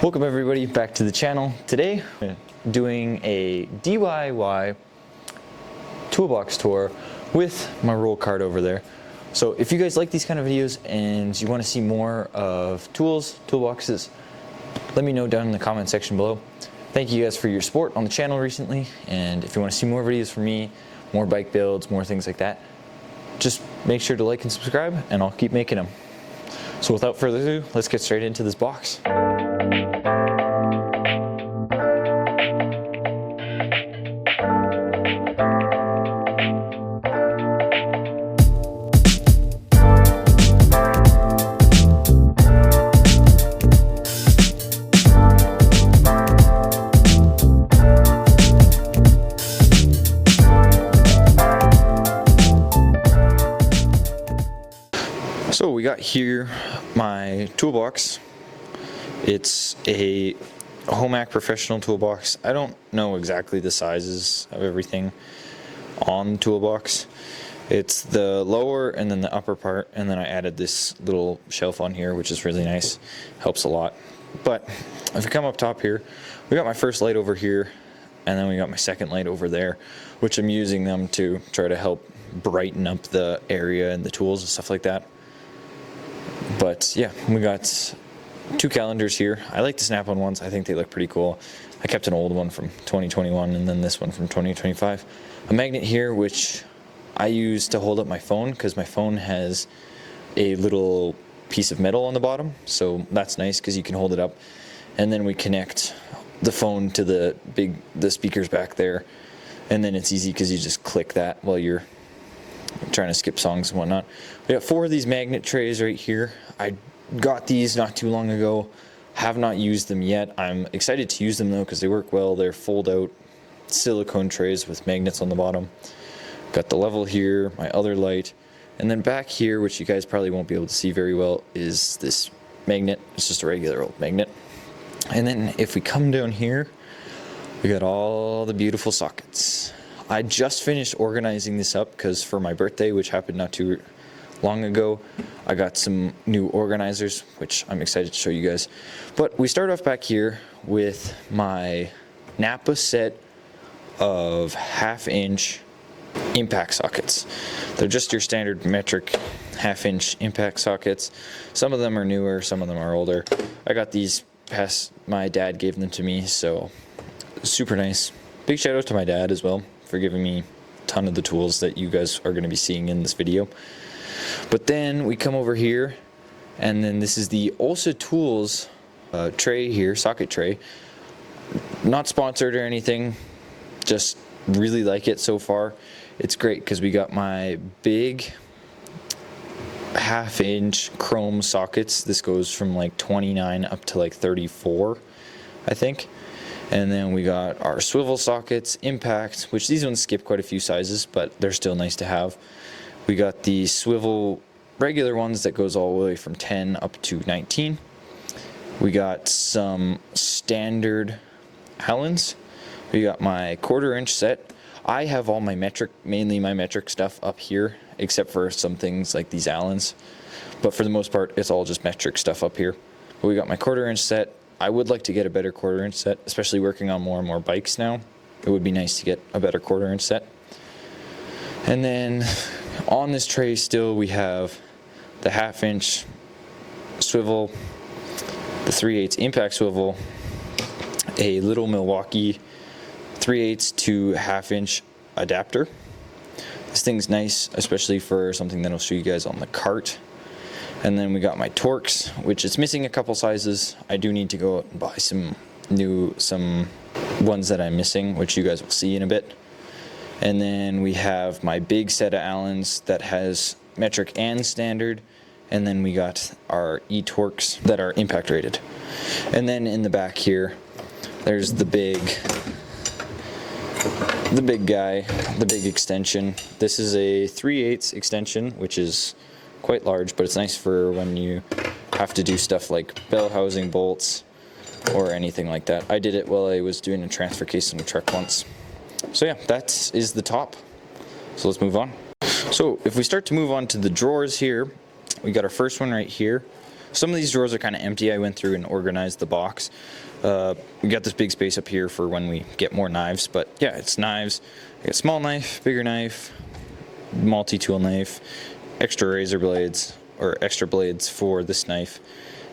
Welcome everybody back to the channel. Today I'm doing a DIY toolbox tour with my roll cart over there. So if you guys like these kind of videos and you want to see more of tools, toolboxes, let me know down in the comment section below. Thank you guys for your support on the channel recently, and if you want to see more videos from me, more bike builds, more things like that, just make sure to like and subscribe and I'll keep making them. So without further ado, let's get straight into this box. So we got here my toolbox. It's a Homac professional toolbox. I don't know exactly the sizes of everything on the toolbox. It's the lower and then the upper part, and then I added this little shelf on here, which is really nice. Helps a lot. But if you come up top here, we got my first light over here, and then we got my second light over there, which I'm using them to try to help brighten up the area and the tools and stuff like that. But yeah, we got two calendars here. I like the snap-on ones. I think they look pretty cool. I kept an old one from 2021 and then this one from 2025. A magnet here, which I use to hold up my phone because my phone has a little piece of metal on the bottom. So that's nice because you can hold it up. And then we connect the phone to the speakers back there. And then it's easy because you just click that while you're trying to skip songs and whatnot. We got 4 of these magnet trays right here. I got these not too long ago. Have not used them yet. I'm excited to use them though because they work well. They're fold out silicone trays with magnets on the bottom. Got the level here, my other light, and then back here, which you guys probably won't be able to see very well, is this magnet. It's just a regular old magnet. And then if we come down here, we got all the beautiful sockets. I just finished organizing this up because for my birthday, which happened not too long ago, I got some new organizers, which I'm excited to show you guys. But we start off back here with my Napa set of 1/2-inch impact sockets. They're just your standard metric 1/2-inch impact sockets. Some of them are newer, some of them are older. I got these past, my dad gave them to me, so super nice. Big shout out to my dad as well for giving me a ton of the tools that you guys are going to be seeing in this video. But then we come over here, and then this is the Olsa Tools tray here, socket tray. Not sponsored or anything, just really like it so far. It's great because we got my big 1/2-inch chrome sockets. This goes from like 29 up to like 34, I think. And then we got our swivel sockets, impact, which these ones skip quite a few sizes, but they're still nice to have. We got the swivel regular ones that goes all the way from 10 up to 19. We got some standard Allens. We got my 1/4-inch set. I have all my metric, mainly my metric stuff up here, except for some things like these Allens. But for the most part, it's all just metric stuff up here. But we got my 1/4-inch set. I would like to get a better 1/4-inch set, especially working on more and more bikes now. It would be nice to get a better 1/4-inch set. And then on this tray still we have the 1/2-inch swivel, the 3/8 impact swivel, a little Milwaukee 3/8 to 1/2-inch adapter. This thing's nice, especially for something that I'll show you guys on the cart. And then we got my Torx, which is missing a couple sizes. I do need to go out and buy some ones that I'm missing, which you guys will see in a bit. And then we have my big set of Allens that has metric and standard. And then we got our e-Torx that are impact rated. And then in the back here, there's the big guy, the big extension. This is a 3/8 extension, which is quite large, but it's nice for when you have to do stuff like bell housing bolts or anything like that. I did it while I was doing a transfer case on a truck once. So yeah, that is the top. So let's move on. So if we start to move on to the drawers here, we got our first one right here. Some of these drawers are kind of empty. I went through and organized the box. We got this big space up here for when we get more knives, but yeah, it's knives. I got small knife, bigger knife, multi-tool knife, extra razor blades, or extra blades for this knife.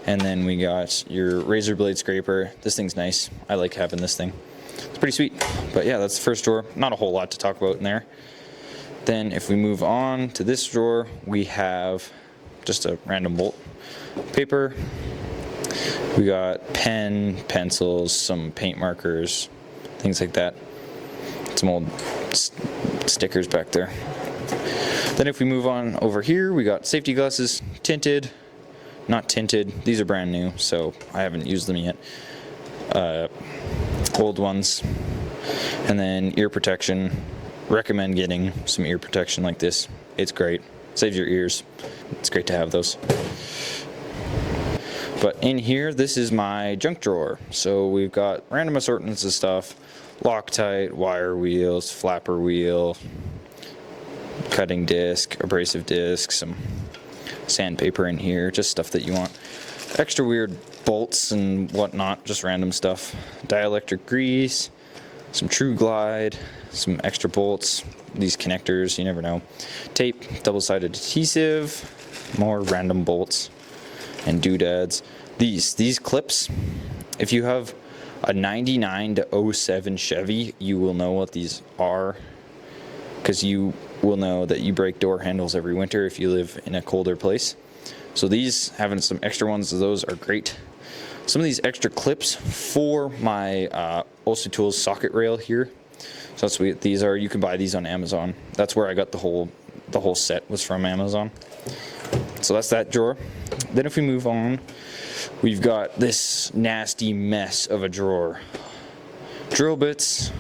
And then we got your razor blade scraper. This thing's nice. I like having this thing. It's pretty sweet. But yeah, that's the first drawer. Not a whole lot to talk about in there. Then if we move on to this drawer, we have just a random bolt. Paper. We got pen, pencils, some paint markers, things like that. Some old stickers back there. Then if we move on over here, we got safety glasses, tinted, not tinted. These are brand new, so I haven't used them yet. Old ones. And then ear protection. Recommend getting some ear protection like this. It's great. Saves your ears. It's great to have those. But in here, this is my junk drawer. So we've got random assortments of stuff. Loctite, wire wheels, flapper wheel, cutting disc, abrasive disc, some sandpaper in here, just stuff that you want. Extra weird bolts and whatnot, just random stuff. Dielectric grease, some True Glide, some extra bolts, these connectors, you never know. Tape, double-sided adhesive, more random bolts and doodads. These clips, if you have a 99 to 07 Chevy, you will know what these are, because you will know that you break door handles every winter if you live in a colder place. So these, having some extra ones of those are great. Some of these extra clips for my Olsu Tools socket rail here. So that's what these are. You can buy these on Amazon. That's where I got the whole set was from Amazon. So that's that drawer. Then if we move on, we've got this nasty mess of a drawer. Drill bits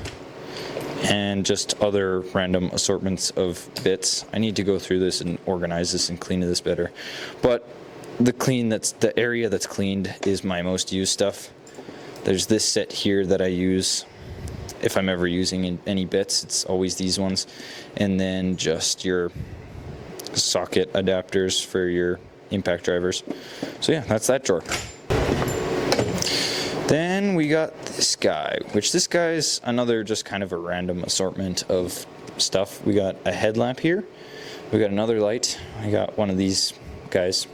and just other random assortments of bits. I need to go through this and organize this and clean this better. But the area that's cleaned is my most used stuff. There's this set here that I use if I'm ever using any bits. It's always these ones. And then just your socket adapters for your impact drivers. So yeah, that's that drawer. Then we got this guy, which this guy's another just kind of a random assortment of stuff. We got a headlamp here. We got another light. I got one of these guys.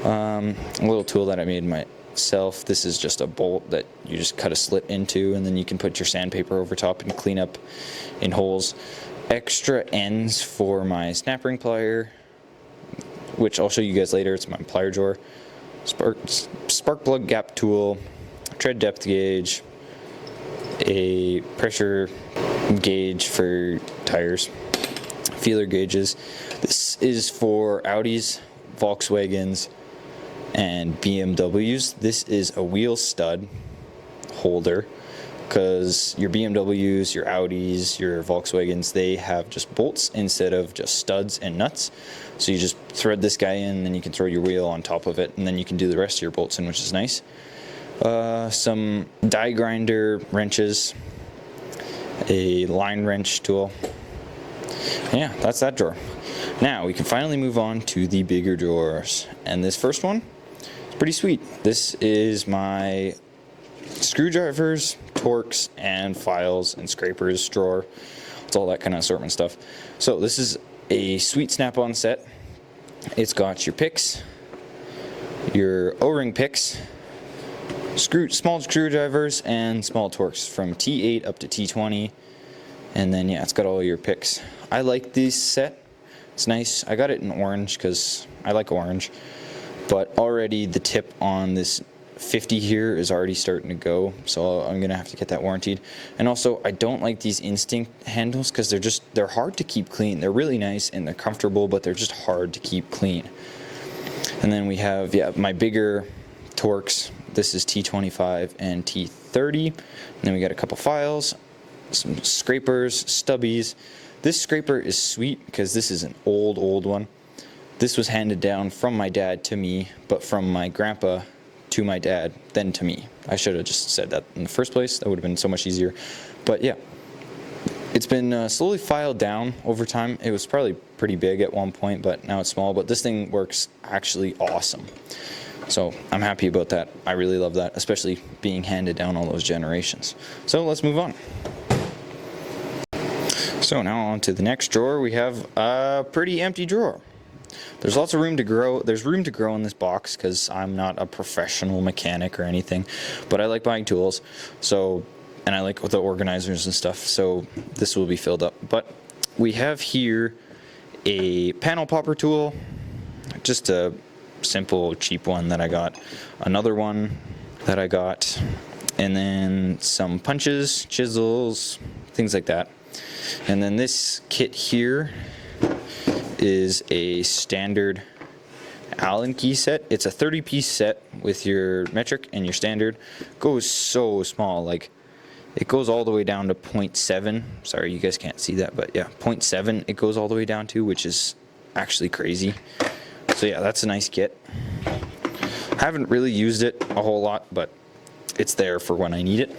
A little tool that I made myself. This is just a bolt that you just cut a slit into, and then you can put your sandpaper over top and clean up in holes. Extra ends for my snap ring plier, which I'll show you guys later. It's my plier drawer. Spark plug gap tool, tread depth gauge, a pressure gauge for tires, feeler gauges. This is for Audis, Volkswagens, and BMWs. This is a wheel stud holder, because your BMWs, your Audis, your Volkswagens, they have just bolts instead of just studs and nuts. So you just thread this guy in, and then you can throw your wheel on top of it, and then you can do the rest of your bolts in, which is nice. Some die grinder wrenches, a line wrench tool. Yeah, that's that drawer. Now we can finally move on to the bigger drawers. And this first one is pretty sweet. This is my screwdrivers, torques, and files and scrapers drawer. It's all that kind of assortment stuff. So this is a sweet snap-on set. It's got your picks, your O-ring picks, small screwdrivers, and small torques from T8 up to T20. And then yeah, it's got all your picks. I like this set. It's nice. I got it in orange because I like orange. But already the tip on this 50 here is already starting to go, so I'm gonna have to get that warranted. And also, I don't like these Instinct handles because they're hard to keep clean. They're really nice and they're comfortable, but they're just hard to keep clean. And then we have my bigger torques. This is T25 and T30. And then we got a couple files, some scrapers, stubbies. This scraper is sweet because this is an old one. This was handed down from my dad to me, but from my grandpa to my dad, then to me. I should have just said that in the first place. That would have been so much easier. But yeah, it's been slowly filed down over time. It was probably pretty big at one point, but now it's small. But this thing works actually awesome. So I'm happy about that. I really love that, especially being handed down all those generations. So let's move on. So now on to the next drawer. We have a pretty empty drawer. There's lots of room to grow. There's room to grow in this box because I'm not a professional mechanic or anything, but I like buying tools. So, and I like the organizers and stuff. So this will be filled up. But we have here a panel popper tool, just a simple cheap one that I got, another one that I got, and then some punches, chisels, things like that. And then this kit here is a standard Allen key set. It's a 30-piece set with your metric and your standard. Goes so small, like it goes all the way down to 0.7. Sorry, you guys can't see that, but yeah, 0.7 it goes all the way down to, which is actually crazy. So yeah, that's a nice kit. Haven't really used it a whole lot, but it's there for when I need it.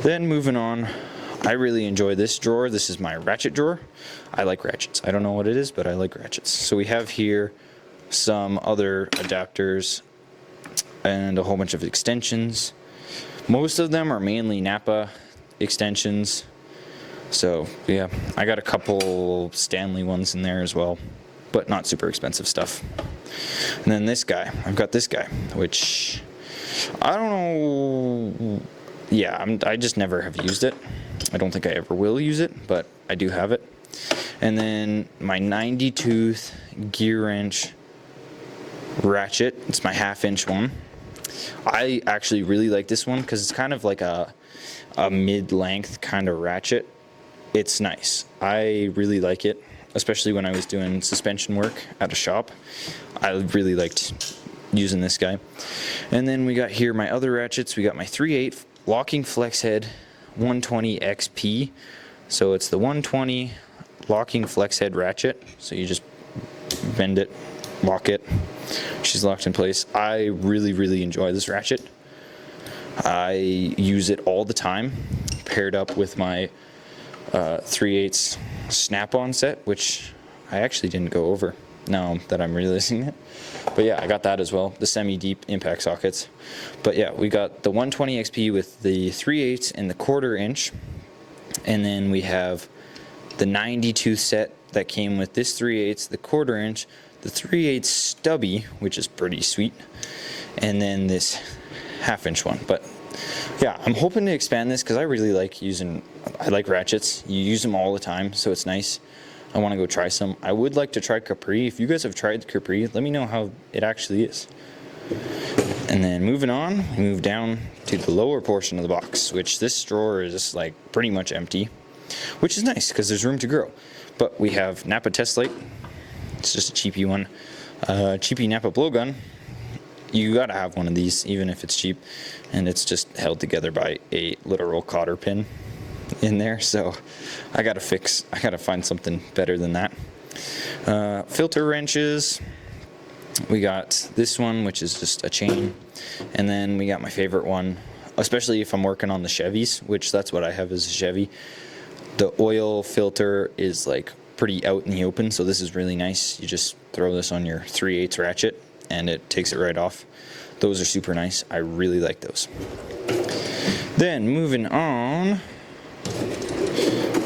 Then moving on, I really enjoy this drawer. This is my ratchet drawer. I like ratchets. I don't know what it is, but I like ratchets. So we have here some other adapters and a whole bunch of extensions. Most of them are mainly Napa extensions. So yeah, I got a couple Stanley ones in there as well, but not super expensive stuff. And then this guy, I've got this guy, which I don't know. Yeah, I just never have used it. I don't think I ever will use it, but I do have it. And then my 90 tooth gear wrench ratchet. It's my 1/2 inch one. I actually really like this one because it's kind of like a mid-length kind of ratchet. It's nice. I really like it, especially when I was doing suspension work at a shop. I really liked using this guy. And then we got here my other ratchets. We got my 3/8 locking flex head 120 XP. So it's the 120 locking flex head ratchet. So you just bend it, lock it. She's locked in place. I really enjoy this ratchet. I use it all the time, paired up with my 3/8 snap-on set, which I actually didn't go over now that I'm realizing it. But yeah, I got that as well, the semi-deep impact sockets. But yeah, we got the 120 XP with the 3/8 and the 1/4 inch. And then we have the 90 tooth set that came with this 3/8, the 1/4 inch, the 3/8 stubby, which is pretty sweet, and then this 1/2 inch one. But yeah, I'm hoping to expand this because I really like I like ratchets. You use them all the time, so it's nice. I want to go try some. I would like to try Capri. If you guys have tried Capri, let me know how it actually is. And then moving on, we move down to the lower portion of the box, which this drawer is like pretty much empty, which is nice because there's room to grow. But we have Napa test light. It's just a cheapy one. Cheapy Napa blowgun. You gotta have one of these, even if it's cheap. And it's just held together by a literal cotter pin in there. So I gotta find something better than that. Filter wrenches. We got this one, which is just a chain. And then we got my favorite one, especially if I'm working on the Chevys, which that's what I have is a Chevy. The oil filter is like pretty out in the open, so this is really nice. You just throw this on your 3/8 ratchet and it takes it right off. Those are super nice. I really like those. Then moving on,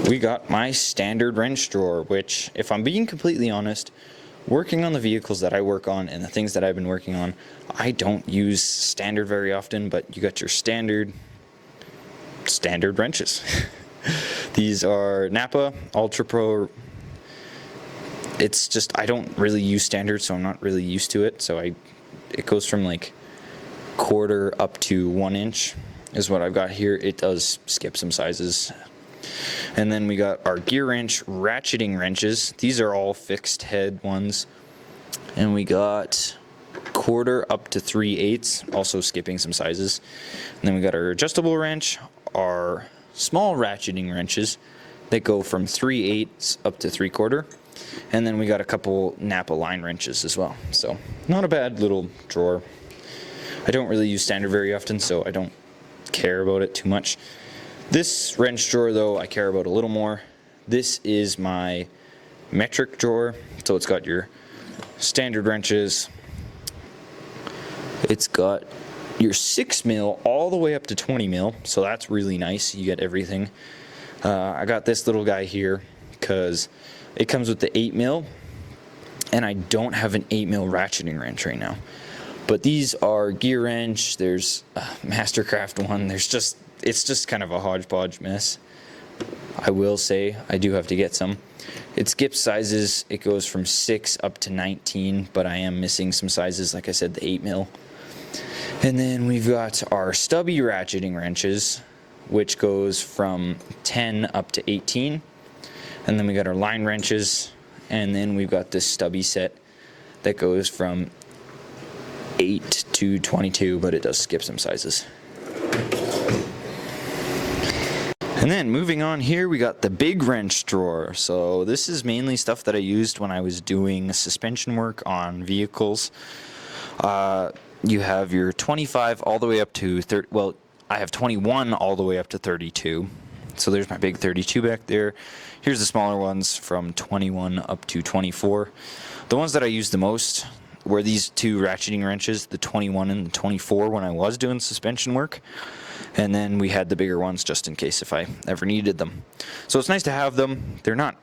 we got my standard wrench drawer, which, if I'm being completely honest, working on the vehicles that I work on and the things that I've been working on, I don't use standard very often, but you got your standard wrenches. These are Napa Ultra Pro. It's just, I don't really use standard, so I'm not really used to it. So it goes from like 1/4 up to 1 inch is what I've got here. It does skip some sizes. And then we got our gear wrench ratcheting wrenches. These are all fixed head ones. And we got 1/4 up to 3/8, also skipping some sizes. And then we got our adjustable wrench, our small ratcheting wrenches that go from 3/8 up to 3/4. And then we got a couple Napa line wrenches as well. So not a bad little drawer. I don't really use standard very often, so I don't care about it too much. This wrench drawer though, I care about a little more. This is my metric drawer. So it's got your standard wrenches. It's got your 6 mil all the way up to 20 mil. So that's really nice. You get everything. I got this little guy here because it comes with the 8 mil, and I don't have an 8 mil ratcheting wrench right now. But these are gear wrench. There's a Mastercraft one. It's just kind of a hodgepodge mess. I will say I do have to get some. It skips sizes. It goes from 6 up to 19, but I am missing some sizes, like I said, the 8 mil. And then we've got our stubby ratcheting wrenches, which goes from 10 up to 18. And then we got our line wrenches, and then we've got this stubby set that goes from 8 to 22, but it does skip some sizes. And then moving on here, we got the big wrench drawer. So this is mainly stuff that I used when I was doing suspension work on vehicles. You have your 25 all the way up to 30. Well, I have 21 all the way up to 32. So there's my big 32 back there. Here's the smaller ones from 21 up to 24. The ones that I used the most were these two ratcheting wrenches, the 21 and the 24, when I was doing suspension work. And then we had the bigger ones just in case if I ever needed them. So it's nice to have them. They're not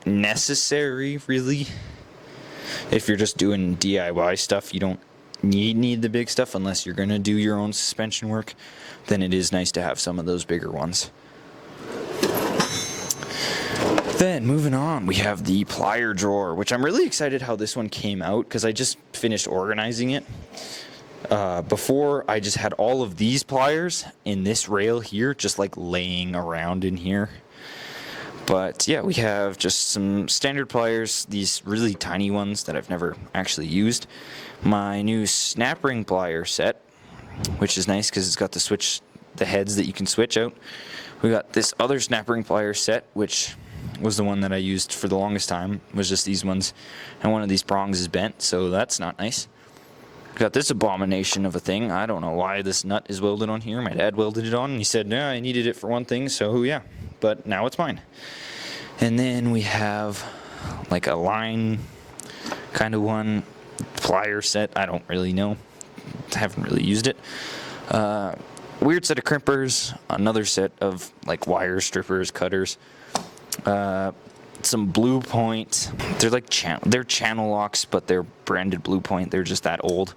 necessary, really. If you're just doing DIY stuff, you don't need the big stuff unless you're going to do your own suspension work. Then it is nice to have some of those bigger ones. Then moving on, we have the plier drawer, which I'm really excited how this one came out because I just finished organizing it. Before, I just had all of these pliers in this rail here, just like laying around in here. But yeah, we have just some standard pliers, these really tiny ones that I've never actually used. My new snap ring plier set, which is nice because it's got the heads that you can switch out. We got this other snap ring plier set, which was the one that I used for the longest time, was just these ones. And one of these prongs is bent, so that's not nice. Got this abomination of a thing. I don't know why this nut is welded on here. My dad welded it on and he said, no, I needed it for one thing, so yeah. But now it's mine. And then we have like a line kind of one, plier set. I don't really know. Haven't really used it. Weird set of crimpers. Another set of like wire strippers, cutters. Some Blue Point. They're like they're channel locks, but they're branded Blue Point. They're just that old.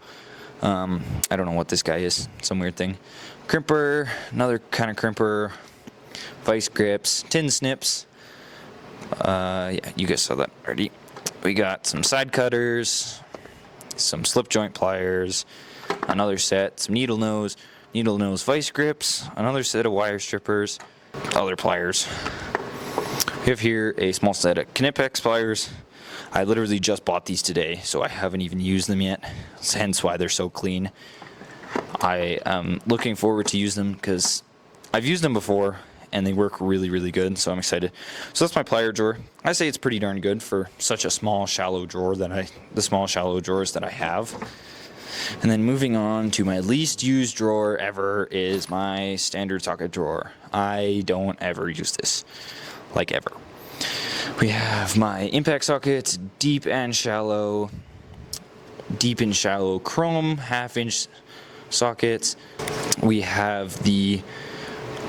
I don't know what this guy is. Some weird thing. Crimper. Another kind of crimper. Vice grips. Tin snips. Yeah, you guys saw that already. We got some side cutters. Some slip joint pliers. Another set. Some needle nose vice grips. Another set of wire strippers. Other pliers. We have here a small set of Knipex pliers. I literally just bought these today, so I haven't even used them yet. Hence why they're so clean. I am looking forward to use them because I've used them before and they work really, really good, so I'm excited. So that's my plier drawer. I say it's pretty darn good for such a small, shallow drawer the small, shallow drawers that I have. And then moving on to my least used drawer ever is my standard socket drawer. I don't ever use this. Like ever. We have my impact sockets, deep and shallow chrome 1/2-inch sockets. We have the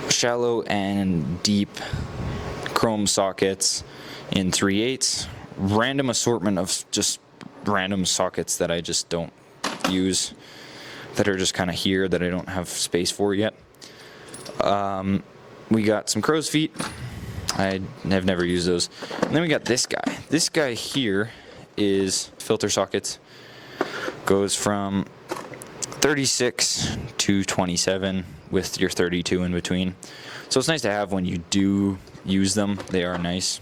shallow and deep chrome sockets in 3/8. Random assortment of just random sockets that I just don't use, that are just kind of here that I don't have space for yet. We got some crow's feet. I have never used those. And then we got this guy. This guy here is filter sockets. Goes from 36 to 27 with your 32 in between. So it's nice to have when you do use them. They are nice.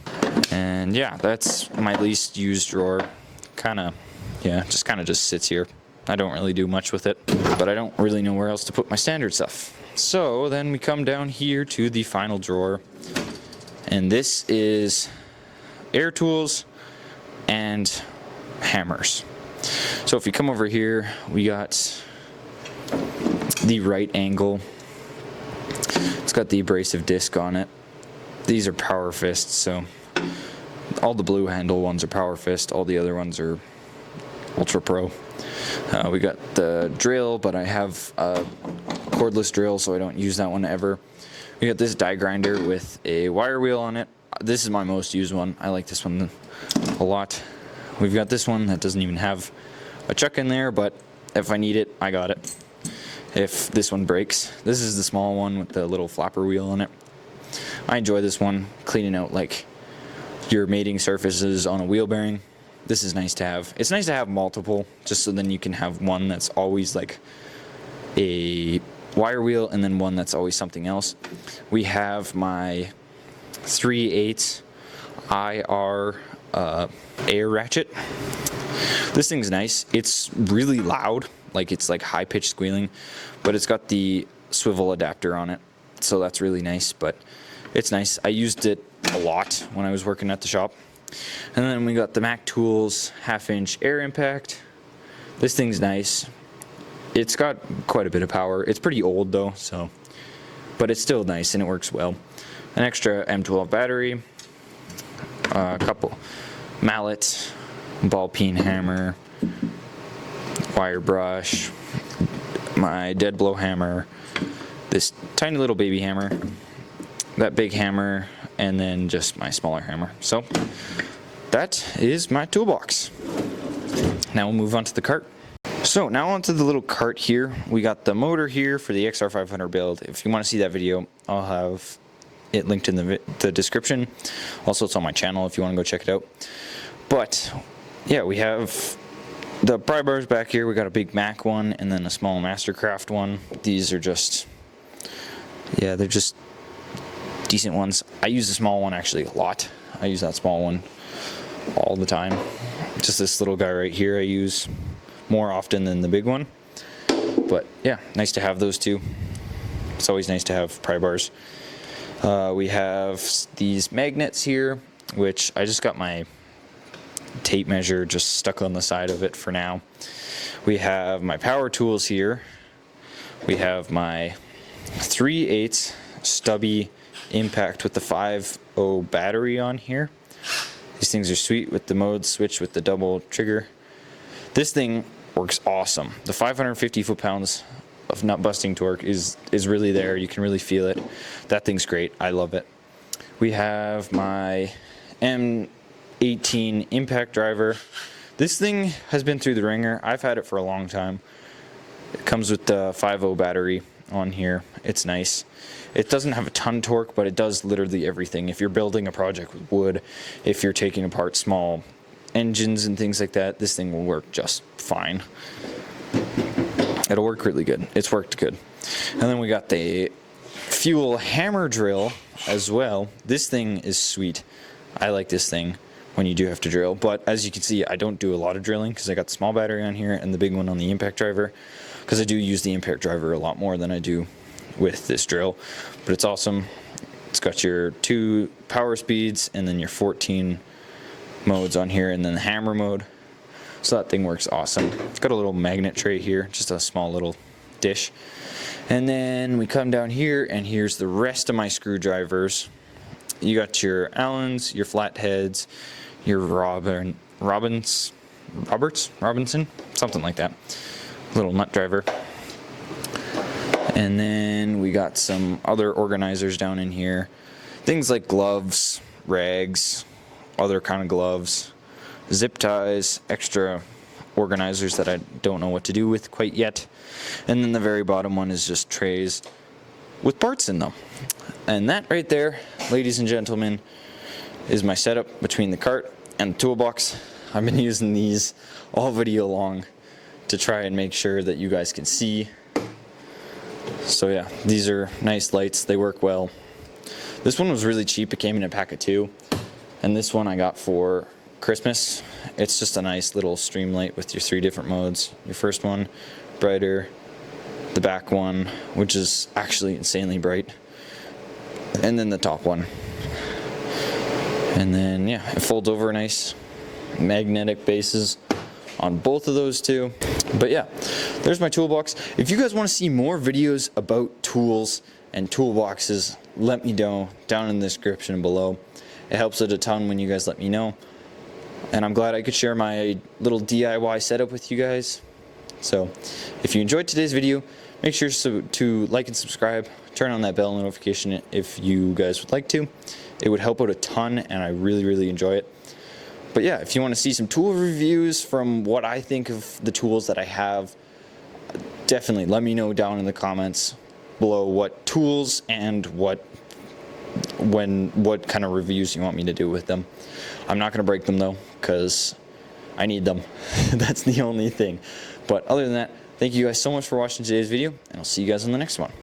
And yeah, that's my least used drawer. Just sits here. I don't really do much with it, but I don't really know where else to put my standard stuff. So then we come down here to the final drawer. And this is air tools and hammers. So if you come over here, we got the right angle. It's got the abrasive disc on it. These are power fists, so All the blue handle ones are Power Fist, all the other ones are Ultra Pro. We got the drill, but I have a cordless drill, so I don't use that one ever. We got this die grinder with a wire wheel on it. This is my most used one. I like this one a lot. We've got this one that doesn't even have a chuck in there, but if I need it, I got it. If this one breaks. This is the small one with the little flapper wheel on it. I enjoy this one, cleaning out like your mating surfaces on a wheel bearing. This is nice to have. It's nice to have multiple, just so then you can have one that's always like a wire wheel and then one that's always something else. We have my 3/8 IR air ratchet. This thing's nice. It's really loud, like it's like high-pitched squealing, but it's got the swivel adapter on it, so that's really nice. But it's nice. I used it a lot when I was working at the shop. And then we got the Mac Tools 1/2-inch air impact. This thing's nice. It's got quite a bit of power. It's pretty old though, so, but it's still nice and it works well. An extra M12 battery, a couple mallets, ball peen hammer, wire brush, my dead blow hammer, this tiny little baby hammer, that big hammer, and then just my smaller hammer. So that is my toolbox. Now we'll move on to the cart. So now onto the little cart here. We got the motor here for the XR500 build. If you want to see that video, I'll have it linked in the description. Also, it's on my channel if you want to go check it out. But yeah, we have the pry bars back here. We got a big Mac one and then a small Mastercraft one. These are just, yeah, they're just decent ones. I use the small one actually a lot. I use that small one all the time. Just this little guy right here I use more often than the big one. But yeah, nice to have those two. It's always nice to have pry bars. We have these magnets here, which I just got my tape measure just stuck on the side of it for now. We have my power tools here. We have my 3/8 stubby impact with the 5.0 battery on here. These things are sweet with the mode switch with the double trigger. This thing works awesome. The 550 foot-pounds of nut busting torque is really there. You can really feel it. That thing's great. I love it. We have my M18 impact driver. This thing has been through the ringer. I've had it for a long time. It comes with the 5.0 battery on here. It's nice. It doesn't have a ton of torque, but it does literally everything. If you're building a project with wood, if you're taking apart small engines and things like that, this thing will work just fine. It'll work really good. It's worked good. And then we got the fuel hammer drill as well. This thing is sweet. I like this thing when you do have to drill, but as you can see, I don't do a lot of drilling because I got the small battery on here and the big one on the impact driver, because I do use the impact driver a lot more than I do with this drill. But it's awesome. It's got your 2 power speeds and then your 14 modes on here, and then the hammer mode. So that thing works awesome. It's got a little magnet tray here, just a small little dish. And then we come down here, and here's the rest of my screwdrivers. You got your Allens, your flatheads, your Robinson, something like that. Little nut driver. And then we got some other organizers down in here. Things like gloves, rags, other kind of gloves, zip ties, extra organizers that I don't know what to do with quite yet. And then the very bottom one is just trays with parts in them. And that right there, ladies and gentlemen, is my setup between the cart and the toolbox. I've been using these all video long to try and make sure that you guys can see. So yeah, these are nice lights. They work well. This one was really cheap. It came in a pack of 2. And this one I got for Christmas. It's just a nice little stream light with your 3 different modes. Your first one, brighter. The back one, which is actually insanely bright. And then the top one. And then yeah, it folds over nice. Magnetic bases on both of those two. But yeah, there's my toolbox. If you guys want to see more videos about tools and toolboxes, let me know down in the description below. It helps it a ton when you guys let me know. And I'm glad I could share my little DIY setup with you guys. So if you enjoyed today's video, make sure to like and subscribe, turn on that bell notification if you guys would like to. It would help out a ton, and I really enjoy it. But yeah, if you want to see some tool reviews from what I think of the tools that I have, definitely let me know down in the comments below what tools and what kind of reviews you want me to do with them. I'm not going to break them though, because I need them. That's the only thing. But other than that, thank you guys so much for watching today's video, and I'll see you guys in the next one.